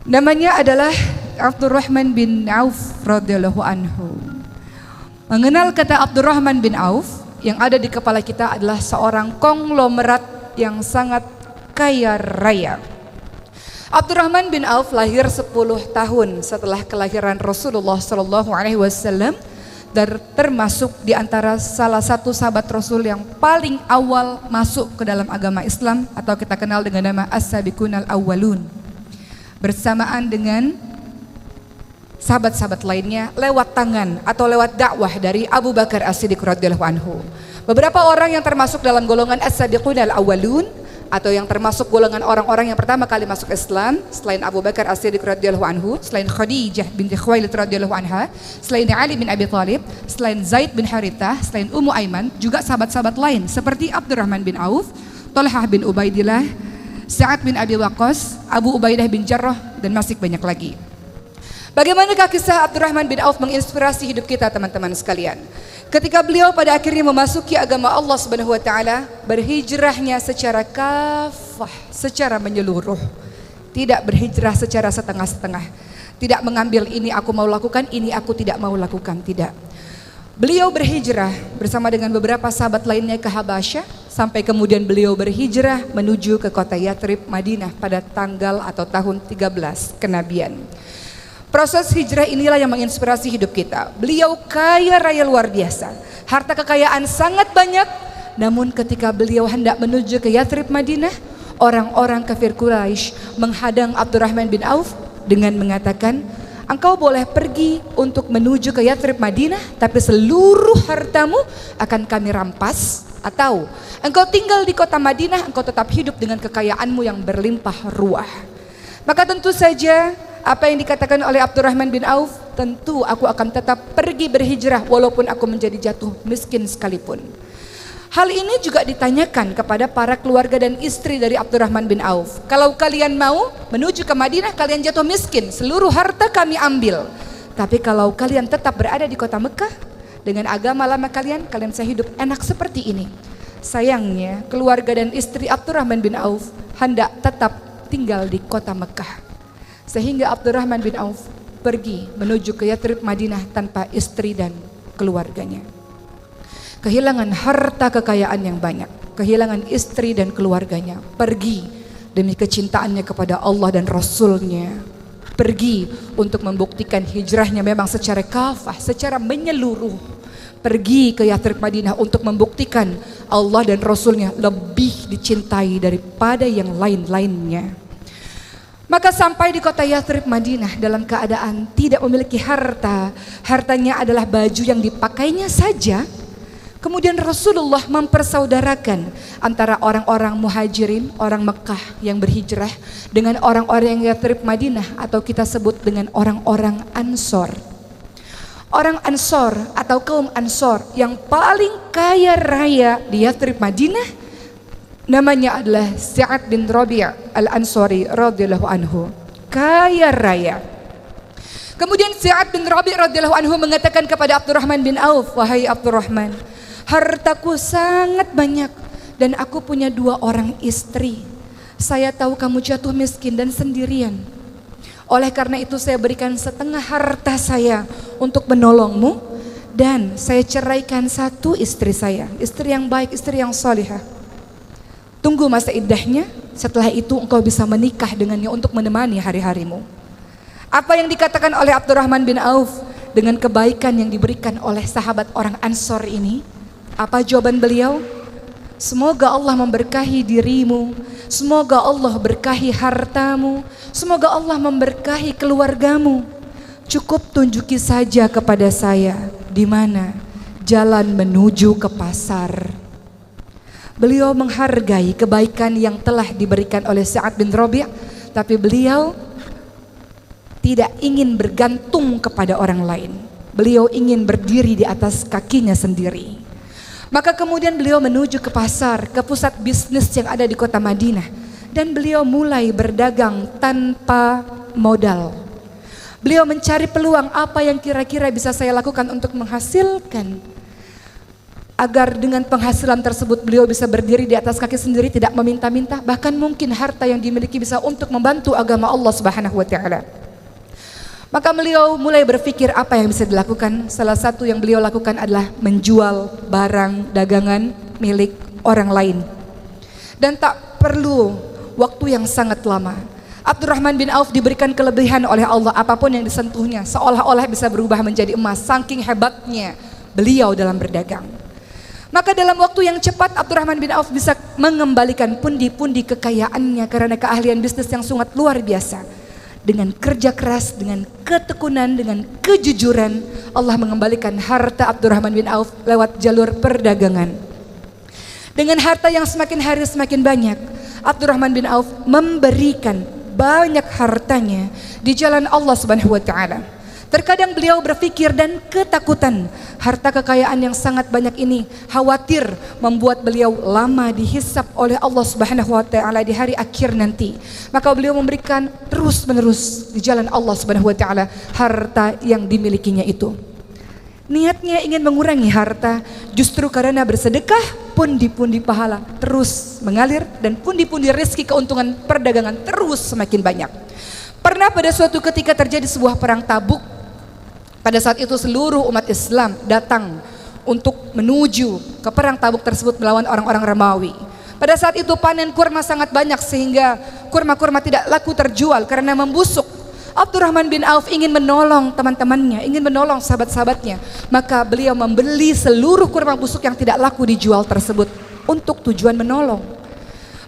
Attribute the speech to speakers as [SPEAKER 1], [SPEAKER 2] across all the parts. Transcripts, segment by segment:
[SPEAKER 1] Namanya adalah Abdurrahman bin Auf radhiyallahu anhu. Mengenal kata Abdurrahman bin Auf, yang ada di kepala kita adalah seorang konglomerat yang sangat kaya raya. Abdurrahman bin Auf lahir 10 tahun setelah kelahiran Rasulullah sallallahu alaihi wasallam dan termasuk di antara salah satu sahabat Rasul yang paling awal masuk ke dalam agama Islam atau kita kenal dengan nama As-Sabiqunal Awwalun. Bersamaan dengan sahabat-sahabat lainnya lewat tangan atau lewat dakwah dari Abu Bakar As-Siddiq radhiyallahu anhu. Beberapa orang yang termasuk dalam golongan As-Sabiqunal Awwalun atau yang termasuk golongan orang-orang yang pertama kali masuk Islam selain Abu Bakar As-Siddiq radhiyallahu anhu, selain Khadijah binti Khuwailid radhiyallahu anha, selain Ali bin Abi Thalib, selain Zaid bin Harithah, selain Ummu Aiman, juga sahabat-sahabat lain seperti Abdurrahman bin Auf, Talhah bin Ubaidillah, Sa'ad bin Abi Waqqas, Abu Ubaidah bin Jarrah, dan masih banyak lagi. Bagaimanakah kisah Abdurrahman bin Auf menginspirasi hidup kita teman-teman sekalian? Ketika beliau pada akhirnya memasuki agama Allah Subhanahu wa taala, berhijrahnya secara kafah, secara menyeluruh. Tidak berhijrah secara setengah-setengah. Tidak mengambil ini aku mau lakukan, ini aku tidak mau lakukan, tidak. Beliau berhijrah bersama dengan beberapa sahabat lainnya ke Habasyah, sampai kemudian beliau berhijrah menuju ke kota Yathrib, Madinah pada tanggal atau tahun 13 kenabian. Proses hijrah inilah yang menginspirasi hidup kita. Beliau kaya raya luar biasa, harta kekayaan sangat banyak. Namun ketika beliau hendak menuju ke Yathrib, Madinah, orang-orang kafir Quraisy menghadang Abdurrahman bin Auf dengan mengatakan, engkau boleh pergi untuk menuju ke Yathrib, Madinah, tapi seluruh hartamu akan kami rampas, atau engkau tinggal di kota Madinah, engkau tetap hidup dengan kekayaanmu yang berlimpah ruah. Maka tentu saja apa yang dikatakan oleh Abdurrahman bin Auf, tentu aku akan tetap pergi berhijrah walaupun aku menjadi jatuh miskin sekalipun. Hal ini juga ditanyakan kepada para keluarga dan istri dari Abdurrahman bin Auf. Kalau kalian mau menuju ke Madinah, kalian jatuh miskin, seluruh harta kami ambil. Tapi kalau kalian tetap berada di kota Mekah dengan agama lama kalian, kalian bisa hidup enak seperti ini. Sayangnya keluarga dan istri Abdurrahman bin Auf hendak tetap tinggal di kota Mekah. Sehingga Abdurrahman bin Auf pergi menuju ke Yathrib, Madinah tanpa istri dan keluarganya. Kehilangan harta kekayaan yang banyak, kehilangan istri dan keluarganya, pergi demi kecintaannya kepada Allah dan Rasulnya, pergi untuk membuktikan hijrahnya memang secara kafah, secara menyeluruh, pergi ke Yathrib, Madinah untuk membuktikan Allah dan Rasulnya lebih dicintai daripada yang lain-lainnya. Maka sampai di kota Yathrib, Madinah dalam keadaan tidak memiliki harta, hartanya adalah baju yang dipakainya saja. Kemudian Rasulullah mempersaudarakan antara orang-orang muhajirin, orang Mekah yang berhijrah dengan orang-orang yang Yathrib, Madinah, atau kita sebut dengan orang-orang Ansor. Orang Ansor atau kaum Ansor yang paling kaya raya di Yathrib, Madinah, namanya adalah Sa'ad bin Rabi' al-Ansari radhiyallahu anhu, kaya raya. Kemudian Sa'ad bin Rabi' radhiyallahu anhu mengatakan kepada Abdurrahman bin Auf, wahai Abdurrahman, hartaku sangat banyak dan aku punya 2 orang istri. Saya tahu kamu jatuh miskin dan sendirian. Oleh karena itu saya berikan setengah harta saya untuk menolongmu, dan saya ceraikan 1 istri saya, istri yang baik, istri yang salihah. Tunggu masa iddahnya, setelah itu engkau bisa menikah dengannya untuk menemani hari-harimu. Apa yang dikatakan oleh Abdurrahman bin Auf dengan kebaikan yang diberikan oleh sahabat orang Ansor ini? Apa jawaban beliau? Semoga Allah memberkahi dirimu, semoga Allah berkahi hartamu, semoga Allah memberkahi keluargamu. Cukup tunjuki saja kepada saya di mana jalan menuju ke pasar. Beliau menghargai kebaikan yang telah diberikan oleh Sa'ad bin Rabi', tapi beliau tidak ingin bergantung kepada orang lain. Beliau ingin berdiri di atas kakinya sendiri. Maka kemudian beliau menuju ke pasar, ke pusat bisnis yang ada di kota Madinah, dan beliau mulai berdagang tanpa modal. Beliau mencari peluang apa yang kira-kira bisa saya lakukan untuk menghasilkan agar dengan penghasilan tersebut beliau bisa berdiri di atas kaki sendiri, tidak meminta-minta, bahkan mungkin harta yang dimiliki bisa untuk membantu agama Allah Subhanahu wa taala. Maka beliau mulai berpikir apa yang bisa dilakukan. Salah satu yang beliau lakukan adalah menjual barang dagangan milik orang lain. Dan tak perlu waktu yang sangat lama, Abdurrahman bin Auf diberikan kelebihan oleh Allah, apapun yang disentuhnya seolah-olah bisa berubah menjadi emas, saking hebatnya beliau dalam berdagang. Maka dalam waktu yang cepat Abdurrahman bin Auf bisa mengembalikan pundi-pundi kekayaannya karena keahlian bisnis yang sangat luar biasa. Dengan kerja keras, dengan ketekunan, dengan kejujuran, Allah mengembalikan harta Abdurrahman bin Auf lewat jalur perdagangan. Dengan harta yang semakin hari semakin banyak, Abdurrahman bin Auf memberikan banyak hartanya di jalan Allah Subhanahu wa taala. Terkadang beliau berpikir dan ketakutan, harta kekayaan yang sangat banyak ini khawatir membuat beliau lama dihisap oleh Allah Subhanahu wa taala di hari akhir nanti. Maka beliau memberikan terus-menerus di jalan Allah Subhanahu wa taala harta yang dimilikinya itu. Niatnya ingin mengurangi harta, justru karena bersedekah pundi-pundi pahala terus mengalir dan pundi-pundi rezeki keuntungan perdagangan terus semakin banyak. Pernah pada suatu ketika terjadi sebuah perang Tabuk. Pada saat itu seluruh umat Islam datang untuk menuju ke perang Tabuk tersebut melawan orang-orang Romawi. Pada saat itu panen kurma sangat banyak sehingga kurma-kurma tidak laku terjual karena membusuk. Abdurrahman bin Auf ingin menolong teman-temannya, ingin menolong sahabat-sahabatnya. Maka beliau membeli seluruh kurma busuk yang tidak laku dijual tersebut untuk tujuan menolong.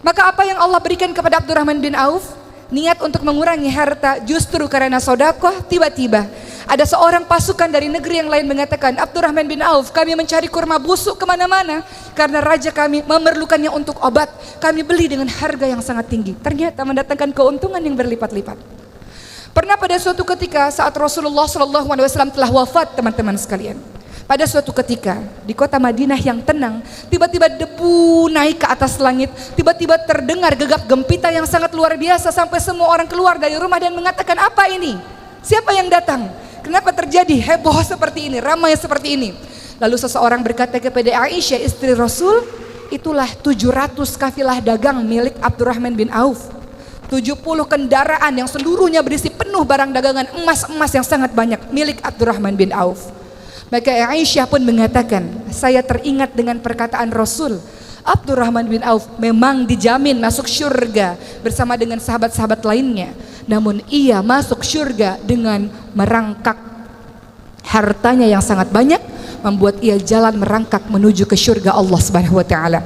[SPEAKER 1] Maka apa yang Allah berikan kepada Abdurrahman bin Auf? Niat untuk mengurangi harta, justru karena sodakoh tiba-tiba ada seorang pasukan dari negeri yang lain mengatakan, Abdurrahman bin Auf, kami mencari kurma busuk kemana-mana karena raja kami memerlukannya untuk obat. Kami beli dengan harga yang sangat tinggi. Ternyata mendatangkan keuntungan yang berlipat-lipat. Pernah pada suatu ketika saat Rasulullah SAW telah wafat, teman-teman sekalian. Pada suatu ketika di kota Madinah yang tenang, tiba-tiba debu naik ke atas langit, tiba-tiba terdengar gegap gempita yang sangat luar biasa sampai semua orang keluar dari rumah dan mengatakan, apa ini? Siapa yang datang? Kenapa terjadi heboh seperti ini, ramai seperti ini? Lalu seseorang berkata kepada Aisyah istri Rasul, itulah 700 kafilah dagang milik Abdurrahman bin Auf. 70 kendaraan yang seluruhnya berisi penuh barang dagangan emas-emas yang sangat banyak milik Abdurrahman bin Auf. Maka Aisyah pun mengatakan, saya teringat dengan perkataan Rasul, Abdurrahman bin Auf memang dijamin masuk syurga bersama dengan sahabat-sahabat lainnya. Namun ia masuk syurga dengan merangkak hartanya yang sangat banyak, membuat ia jalan merangkak menuju ke syurga Allah Subhanahu wa taala.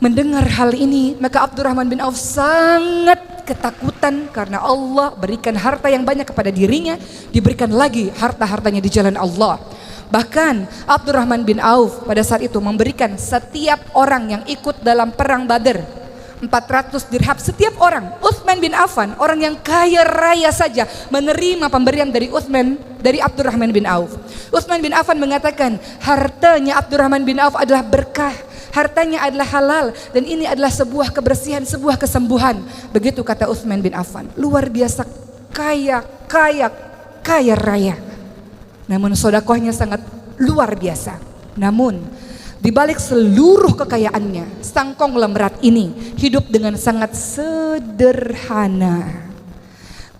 [SPEAKER 1] Mendengar hal ini, maka Abdurrahman bin Auf sangat ketakutan karena Allah berikan harta yang banyak kepada dirinya, diberikan lagi harta-hartanya di jalan Allah. Bahkan Abdurrahman bin Auf pada saat itu memberikan setiap orang yang ikut dalam perang Badar 400 dirham setiap orang. Utsman bin Affan, orang yang kaya raya saja, menerima pemberian dari Abdurrahman bin Auf. Utsman bin Affan mengatakan, hartanya Abdurrahman bin Auf adalah berkah, hartanya adalah halal, dan ini adalah sebuah kebersihan, sebuah kesembuhan. Begitu kata Utsman bin Affan. Luar biasa kaya raya. Namun sodakohnya sangat luar biasa. Namun di balik seluruh kekayaannya, sang konglomerat ini hidup dengan sangat sederhana.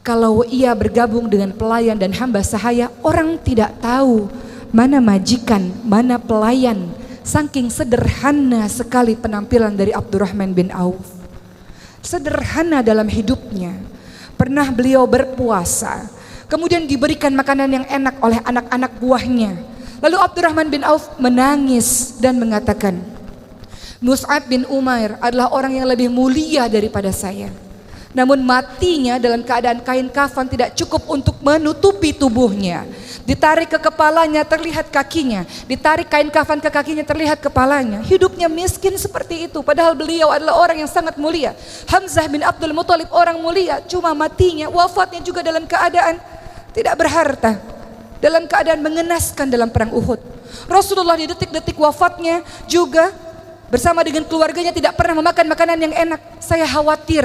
[SPEAKER 1] Kalau ia bergabung dengan pelayan dan hamba sahaya, orang tidak tahu mana majikan, mana pelayan. Saking sederhana sekali penampilan dari Abdurrahman bin Auf. Sederhana dalam hidupnya. Pernah beliau berpuasa, kemudian diberikan makanan yang enak oleh anak-anak buahnya. Lalu Abdurrahman bin Auf menangis dan mengatakan, Mus'ab bin Umair adalah orang yang lebih mulia daripada saya. Namun matinya dalam keadaan kain kafan tidak cukup untuk menutupi tubuhnya. Ditarik ke kepalanya terlihat kakinya, ditarik kain kafan ke kakinya terlihat kepalanya. Hidupnya miskin seperti itu, padahal beliau adalah orang yang sangat mulia. Hamzah bin Abdul Muthalib orang mulia, cuma matinya, wafatnya juga dalam keadaan tidak berharta, dalam keadaan mengenaskan dalam perang Uhud. Rasulullah di detik-detik wafatnya juga bersama dengan keluarganya tidak pernah memakan makanan yang enak. Saya khawatir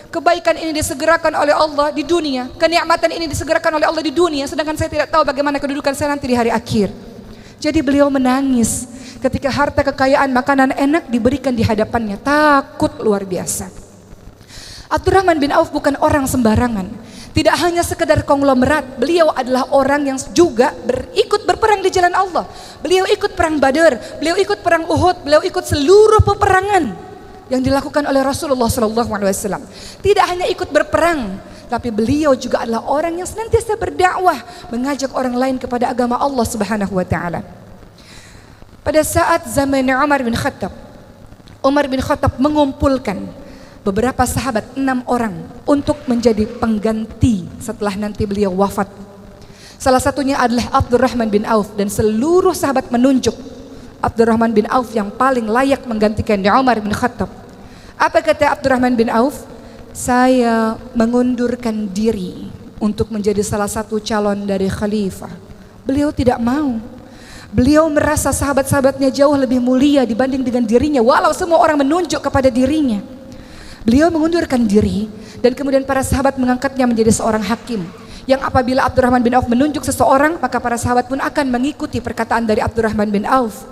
[SPEAKER 1] kebaikan ini disegerakan oleh Allah di dunia, kenikmatan ini disegerakan oleh Allah di dunia, sedangkan saya tidak tahu bagaimana kedudukan saya nanti di hari akhir. Jadi beliau menangis Ketika harta kekayaan, makanan enak diberikan di hadapannya, takut luar biasa. Abdurrahman bin Auf bukan orang sembarangan. Tidak hanya sekedar konglomerat, beliau adalah orang yang juga ikut berperang di jalan Allah. Beliau ikut perang Badar, beliau ikut perang Uhud, beliau ikut seluruh peperangan yang dilakukan oleh Rasulullah SAW. Tidak hanya ikut berperang, tapi beliau juga adalah orang yang senantiasa berdakwah, mengajak orang lain kepada agama Allah Subhanahu wa taala. Pada saat zaman Umar bin Khattab mengumpulkan beberapa sahabat, 6 orang untuk menjadi pengganti setelah nanti beliau wafat. Salah satunya adalah Abdurrahman bin Auf, dan seluruh sahabat menunjuk Abdurrahman bin Auf yang paling layak menggantikan Umar bin Khattab. Apa kata Abdurrahman bin Auf? Saya mengundurkan diri untuk menjadi salah satu calon dari khalifah. Beliau tidak mau. Beliau merasa sahabat-sahabatnya jauh lebih mulia dibanding dengan dirinya, walau semua orang menunjuk kepada dirinya. Beliau mengundurkan diri, dan kemudian para sahabat mengangkatnya menjadi seorang hakim, yang apabila Abdurrahman bin Auf menunjuk seseorang, maka para sahabat pun akan mengikuti perkataan dari Abdurrahman bin Auf.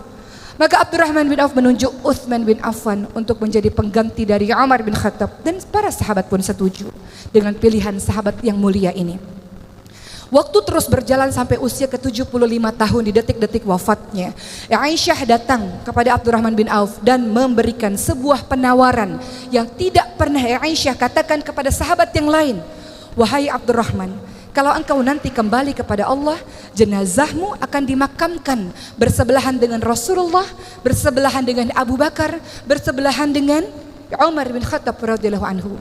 [SPEAKER 1] Maka Abdurrahman bin Auf menunjuk Utsman bin Affan untuk menjadi pengganti dari Umar bin Khattab, dan para sahabat pun setuju dengan pilihan sahabat yang mulia ini. Waktu terus berjalan sampai usia ke-75 tahun, di detik-detik wafatnya, Aisyah datang kepada Abdurrahman bin Auf dan memberikan sebuah penawaran yang tidak pernah Aisyah katakan kepada sahabat yang lain. Wahai Abdurrahman, kalau engkau nanti kembali kepada Allah, jenazahmu akan dimakamkan bersebelahan dengan Rasulullah, bersebelahan dengan Abu Bakar, bersebelahan dengan Umar bin Khattab radhiyallahu anhu.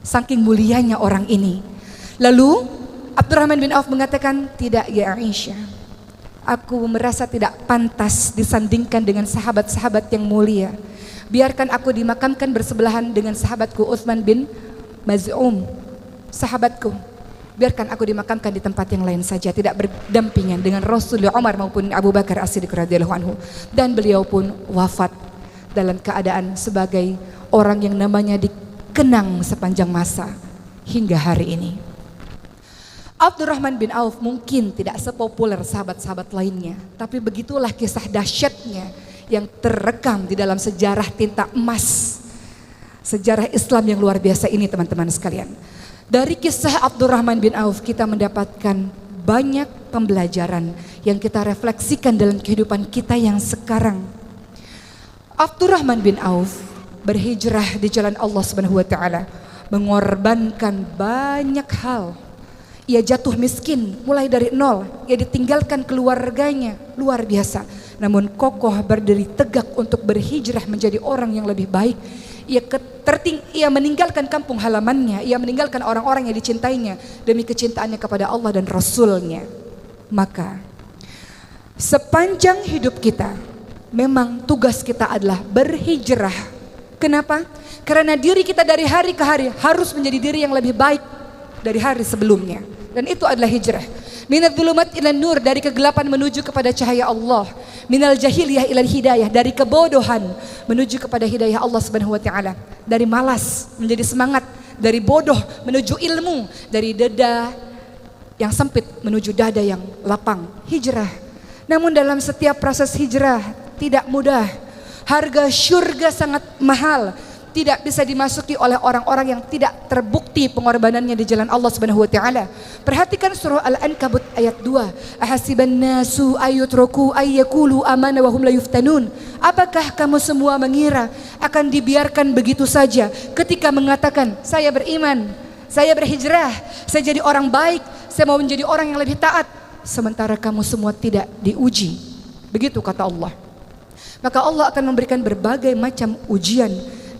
[SPEAKER 1] Saking mulianya orang ini. Lalu Abdurrahman bin Auf mengatakan, tidak ya Aisyah, aku merasa tidak pantas disandingkan dengan sahabat-sahabat yang mulia. Biarkan aku dimakamkan bersebelahan dengan sahabatku Utsman bin Maz'um, sahabatku. Biarkan aku dimakamkan di tempat yang lain saja, tidak berdampingan dengan Rasulullah, Umar maupun Abu Bakar As-Siddiq radhiyallahu anhu. Dan beliau pun wafat dalam keadaan sebagai orang yang namanya dikenang sepanjang masa hingga hari ini. Abdurrahman bin Auf mungkin tidak sepopuler sahabat-sahabat lainnya, tapi begitulah kisah dahsyatnya yang terekam di dalam sejarah tinta emas, sejarah Islam yang luar biasa ini, teman-teman sekalian. Dari kisah Abdurrahman bin Auf kita mendapatkan banyak pembelajaran yang kita refleksikan dalam kehidupan kita yang sekarang. Abdurrahman bin Auf berhijrah di jalan Allah Subhanahu wa taala, mengorbankan banyak hal. Ia jatuh miskin mulai dari nol, ia ditinggalkan keluarganya, luar biasa. Namun kokoh berdiri tegak untuk berhijrah menjadi orang yang lebih baik. Ia meninggalkan kampung halamannya, ia meninggalkan orang-orang yang dicintainya demi kecintaannya kepada Allah dan Rasulnya. Maka sepanjang hidup kita memang tugas kita adalah berhijrah. Kenapa? Karena diri kita dari hari ke hari harus menjadi diri yang lebih baik dari hari sebelumnya. Dan itu adalah hijrah. Minadz dzulumat ilan nur, dari kegelapan menuju kepada cahaya Allah. Minal jahiliyah ilal hidayah, dari kebodohan menuju kepada hidayah Allah Subhanahu wa taala. Dari malas menjadi semangat, dari bodoh menuju ilmu, dari dada yang sempit menuju dada yang lapang. Hijrah. Namun dalam setiap proses hijrah tidak mudah. Harga syurga sangat mahal. Tidak bisa dimasuki oleh orang-orang yang tidak terbukti pengorbanannya di jalan Allah Subhanahu wa taala. Perhatikan surah Al-Ankabut ayat 2. Ahasiban nasu ayutraku ayyaqulu amana wa hum la yuftanun. Apakah kamu semua mengira akan dibiarkan begitu saja ketika mengatakan saya beriman, saya berhijrah, saya jadi orang baik, saya mau menjadi orang yang lebih taat, sementara kamu semua tidak diuji. Begitu kata Allah. Maka Allah akan memberikan berbagai macam ujian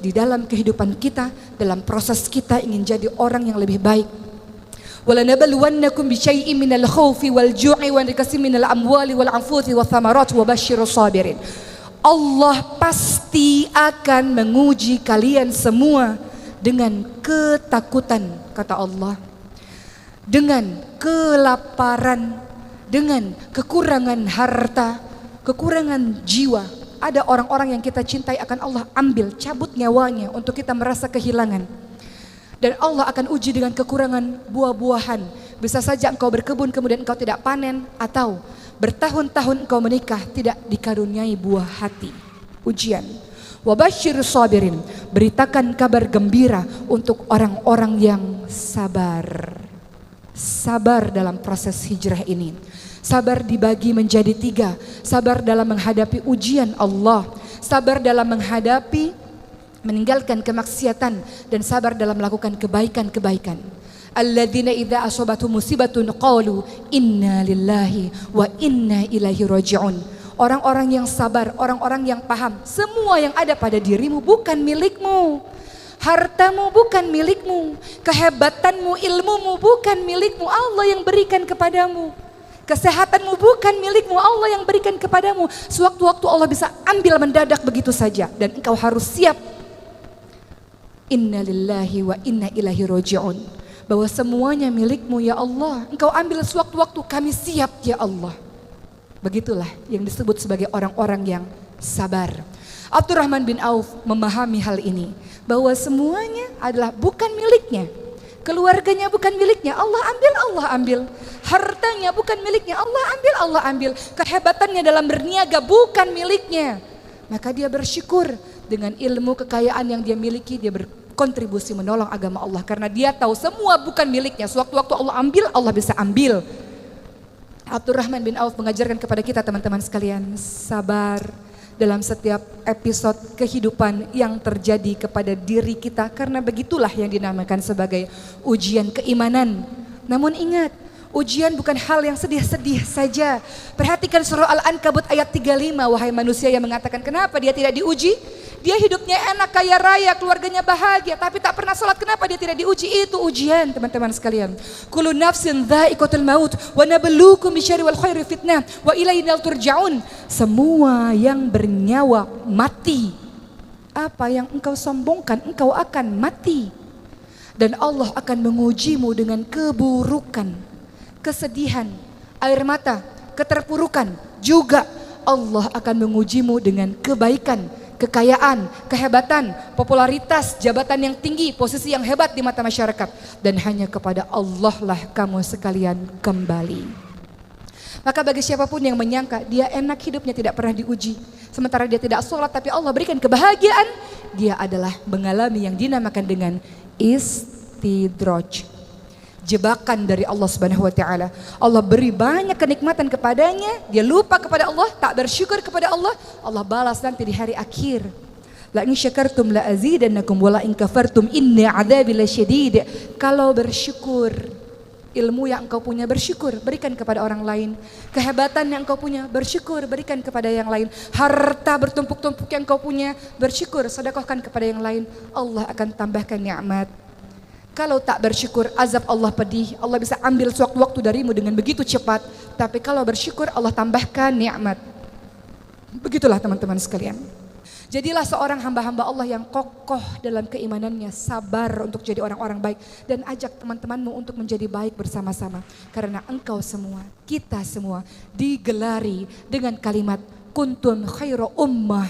[SPEAKER 1] di dalam kehidupan kita, dalam proses kita ingin jadi orang yang lebih baik. Walanabluwannakum bisyai'in minal khaufi wal ju'i wa naqsin minal amwali wal anfusi wath thamarati wa basyirus sabirin. Allah pasti akan menguji kalian semua dengan ketakutan, kata Allah, dengan kelaparan, dengan kekurangan harta, kekurangan jiwa. Ada orang-orang yang kita cintai akan Allah ambil, cabut nyawanya untuk kita merasa kehilangan. Dan Allah akan uji dengan kekurangan buah-buahan. Bisa saja engkau berkebun kemudian engkau tidak panen, atau bertahun-tahun engkau menikah tidak dikaruniai buah hati. Ujian. Wabasyir sabirin, beritakan kabar gembira untuk orang-orang yang sabar. Sabar dalam proses hijrah ini. Sabar dibagi menjadi 3. Sabar dalam menghadapi ujian Allah. Sabar dalam menghadapi meninggalkan kemaksiatan. Dan sabar dalam melakukan kebaikan-kebaikan. Alladzina idza asabatu musibatun qalu inna lillahi wa inna ilaihi raji'un. Orang-orang yang sabar, orang-orang yang paham, semua yang ada pada dirimu bukan milikmu. Hartamu bukan milikmu, kehebatanmu, ilmumu bukan milikmu, Allah yang berikan kepadamu. Kesehatanmu bukan milikmu, Allah yang berikan kepadamu. Sewaktu-waktu Allah bisa ambil mendadak begitu saja dan engkau harus siap. Inna lillahi wa inna ilaihi raji'un. Bahwa semuanya milikmu ya Allah. Engkau ambil sewaktu-waktu, kami siap ya Allah. Begitulah yang disebut sebagai orang-orang yang sabar. Abdurrahman bin Auf memahami hal ini. Bahwa semuanya adalah bukan miliknya. Keluarganya bukan miliknya, Allah ambil. Hartanya bukan miliknya, Allah ambil. Kehebatannya dalam berniaga bukan miliknya. Maka dia bersyukur dengan ilmu kekayaan yang dia miliki, dia berkontribusi menolong agama Allah. Karena dia tahu semua bukan miliknya. Sewaktu-waktu Allah ambil, Allah bisa ambil. Abdurrahman bin Auf mengajarkan kepada kita teman-teman sekalian, sabar dalam setiap episode kehidupan yang terjadi kepada diri kita. Karena begitulah yang dinamakan sebagai ujian keimanan. Namun ingat, ujian bukan hal yang sedih-sedih saja. Perhatikan surah Al-Ankabut ayat 35, wahai manusia yang mengatakan kenapa dia tidak diuji? Dia hidupnya enak, kaya raya, keluarganya bahagia, tapi tak pernah sholat. Kenapa dia tidak diuji? Itu ujian teman-teman sekalian. Kullu nafsin dha'iqatul maut wa nabluukum bisyarri wal khairi fitnah wa ilaina turja'un. Semua yang bernyawa mati. Apa yang engkau sombongkan, engkau akan mati. Dan Allah akan mengujimu dengan keburukan, kesedihan, air mata, keterpurukan. Juga Allah akan mengujimu dengan kebaikan, kekayaan, kehebatan, popularitas, jabatan yang tinggi, posisi yang hebat di mata masyarakat. Dan hanya kepada Allah lah kamu sekalian kembali. Maka bagi siapapun yang menyangka dia enak hidupnya tidak pernah diuji, sementara dia tidak sholat tapi Allah berikan kebahagiaan, dia adalah mengalami yang dinamakan dengan istidraj. Jebakan dari Allah Subhanahu wa taala. Allah beri banyak kenikmatan kepadanya, dia lupa kepada Allah, tak bersyukur kepada Allah, Allah balas nanti di hari akhir. La in syakartum la azidannakum wa la in kafartum inna adzabi lasyadid. Kalau bersyukur, ilmu yang engkau punya bersyukur, berikan kepada orang lain. Kehebatan yang engkau punya bersyukur, berikan kepada yang lain. Harta bertumpuk-tumpuk yang engkau punya bersyukur, sedekahkan kepada yang lain. Allah akan tambahkan nikmat. Kalau tak bersyukur, azab Allah pedih. Allah bisa ambil sewaktu-waktu darimu dengan begitu cepat. Tapi kalau bersyukur, Allah tambahkan nikmat. Begitulah teman-teman sekalian. Jadilah seorang hamba-hamba Allah yang kokoh dalam keimanannya, sabar untuk jadi orang-orang baik. Dan ajak teman-temanmu untuk menjadi baik bersama-sama. Karena engkau semua, kita semua digelari dengan kalimat kuntum khairu ummah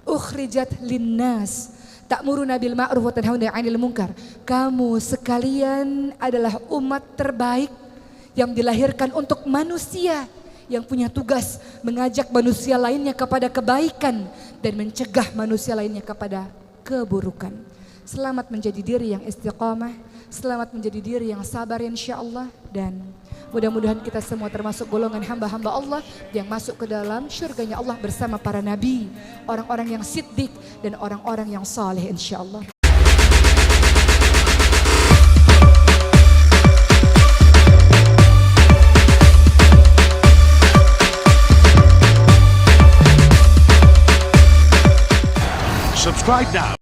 [SPEAKER 1] ukhrijat linnas ta'muruna bil ma'ruf wa tanhauna 'anil munkar. Kamu sekalian adalah umat terbaik yang dilahirkan untuk manusia, yang punya tugas mengajak manusia lainnya kepada kebaikan dan mencegah manusia lainnya kepada keburukan. Selamat menjadi diri yang istiqamah, selamat menjadi diri yang sabar insyaallah, dan mudah-mudahan kita semua termasuk golongan hamba-hamba Allah yang masuk ke dalam syurganya Allah bersama para nabi, orang-orang yang siddiq dan orang-orang yang saleh insyaallah.
[SPEAKER 2] Subscribe now